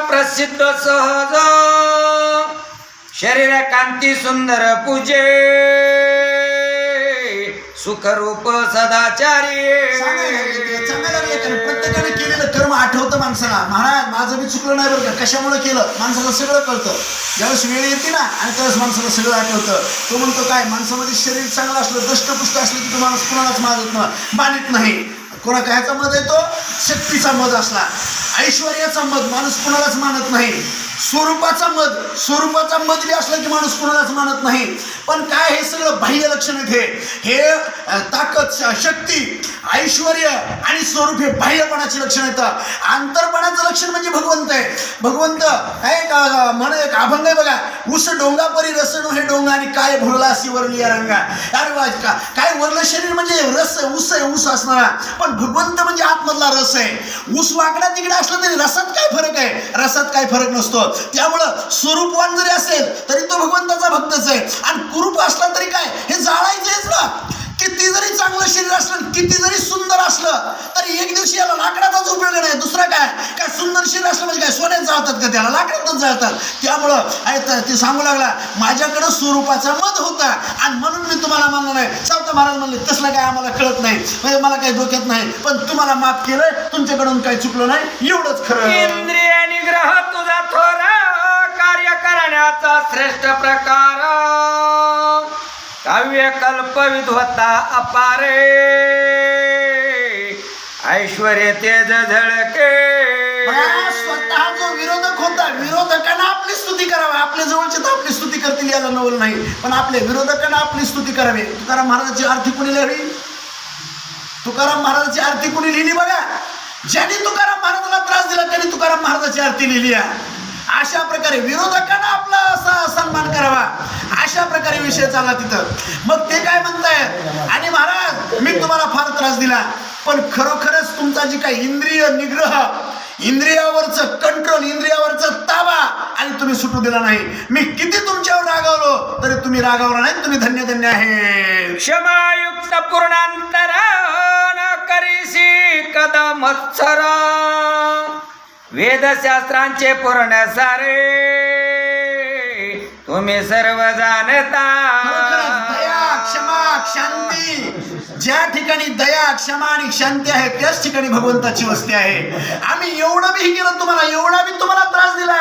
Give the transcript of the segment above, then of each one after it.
प्रसिद्ध सहज शरीर कांती सुंदर पूजे सुखरूप सदाचारी. चांगलं लागले कारण प्रत्येकाने केलेलं कर्म आठवतं माणसाला. महाराज माझं बी चुकलं नाही बरं का, कशामुळे केलं माणसाला सगळं कळतं. ज्यावेळेस वेळ येते ना आणि त्यावेळेस माणसाला सगळं आठवतं. तो म्हणतो काय, माणसामध्ये शरीर चांगलं असलं दष्टपुष्ट असलं की तो माणूस कुणालाच मानित नाही. कोणा कायचा मध येतो, शक्तीचा मध असला. ऐश्वर्याचा मध माणूस कुणालाच मानत नाही. स्वरूपाचा मध बी असला की माणूस कुणालाच मानत नाही. पण काय हे सगळं बाह्य लक्षण आहेत. हे ताकद, शक्ती, ऐश्वर आणि स्वरूप हे बाह्यपणाची लक्षण येतं. अंतरपणाचं लक्षण म्हणजे भगवंत आहे. भगवंत काय म्हणे एक अभंग आहे बघा, ऊस डोंगा परी रसणो हे डोंगा आणि काय भरला अशी वरली या रंगा. अरे काय वरलं शरीर म्हणजे रस, ऊस आहे, ऊस असणारा. पण भगवंत म्हणजे आतमधला रस आहे. ऊस वाकडा तिकडे असला तरी रसात काय फरक आहे, रसात काय फरक नसतो. त्यामुळं स्वरूपवान जरी असेल तरी तो भगवंताचा भक्तच आहे. आणि कुरूप असला तरी काय, हे जाळायचंच ना. किती जरी चांगलं शरीर असलं, किती जरी सुंदर असलं तरी एक दिवशी याला लाकडाचाच उपयोग नाही. दुसरा काय सुंदर शरीर असलं म्हणजे काय सोन्यात जाळतात का, त्याला लाकडातच जाळतात. त्यामुळं ते सांगू लागला माझ्याकडं स्वरूपाचा मध होता आणि म्हणून मी तुम्हाला मानलं नाही. सावता महाराज म्हणले तसलं काय आम्हाला कळत नाही, म्हणजे मला काही डोक्यात नाही, पण तुम्हाला माफ केलंय, तुमच्याकडून काही चुकलं नाही, एवढंच खरं. इंद्रिय निग्रह तुझा थोर कार्य करण्याचा श्रेष्ठ प्रकार काव्य कल्प विद्वत्ता अपारे ऐश्वर्य तेज झळके. स्वतः जो विरोधक होता, विरोधकांना आपली स्तुती करावी. आपल्या जवळचे तर आपली स्तुती करतील याला नवल नाही, पण आपल्या विरोधकांना आपली स्तुती करावी. तुकाराम महाराजांची आरती कोणी लिहिली? तुकाराम महाराजांची आरती कोणी लिहिली बघा. ज्यांनी तुकाराम महाराजांना त्रास दिला त्यांनी तुकाराम महाराजांची आरती लिहिली आहे. अशा प्रकारे विरोधकांना आपला असा सन्मान करावा, अशा प्रकारे विषय चालला तिथं. मग ते काय म्हणतायत, आणि महाराज मी तुम्हाला फार त्रास दिला, पण खरोखरच तुमचा जी काही इंद्रिय निग्रह, इंद्रियावरचं कंट्रोल, इंद्रियावरचा ताबा आणि तुम्ही सुटू दिला नाही. मी किती तुमच्यावर रागावलो तरी तुम्ही रागावला नाही. तुम्ही धन्य धन्य आहे. क्षमायुक्त पूर्णांतर न करीसी कदा मत्सर वेदशास्त्रांचे पूर्ण सारे तुम्ही सर्व जाणता. दया, क्षमा, शांती, ज्या ठिकाणी दया, क्षमा आणि शांती आहे त्याच ठिकाणी भगवंताची वस्ती आहे. आम्ही एवढं बी केलं तुम्हाला, एवढा बी तुम्हाला त्रास दिला,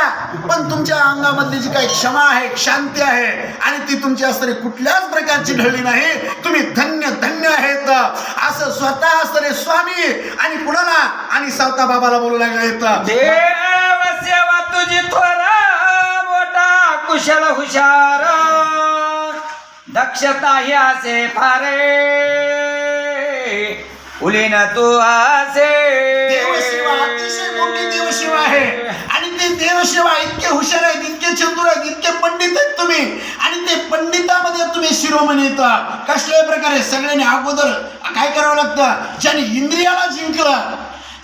पण तुमच्या अंगामधली जी काही क्षमा आहे, शांती आहे आणि ती तुमची असणारी कुठल्याच प्रकारची ढळली नाही. तुम्ही धन्य धन्य आहेत असं स्वतः असणारे स्वामी आणि कुणाला आणि सावता बाबाला बोलू लागले. देव सेवा तुझी थोर मोठा कुशल हुशार दक्षता ही असे फारे उलीन तू असे. देवसेवा अतिशय मोठी देवसेवा आहे आणि ते देवसेवा इतके हुशार आहेत, इतके चतुर आहेत, इतके पंडित आहेत तुम्ही, आणि ते पंडितामध्ये तुम्ही शिरोमणी येतात. कसल्याही प्रकारे सगळ्यांनी अगोदर काय करावं लागतं, ज्यांनी इंद्रियाला जिंकलं,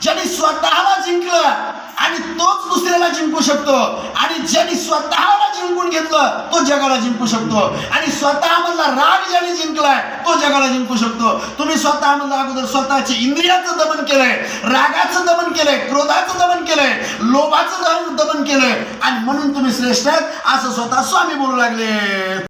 ज्यांनी स्वतःला जिंकलं आणि तोच दुसऱ्याला जिंकू शकतो, आणि ज्यांनी स्वतःला जिंकून घेतलं तो जगाला जिंकू शकतो, आणि स्वतःमधला राग ज्यांनी जिंकलाय तो जगाला जिंकू शकतो. तुम्ही स्वतःमधलं अगोदर स्वतःचे इंद्रियाचं दमन केलंय, रागाचं दमन केलंय, क्रोधाचं दमन केलंय, लोभाचं दमन केलंय, आणि म्हणून तुम्ही श्रेष्ठ आहेत असं स्वतः स्वामी बोलू लागले.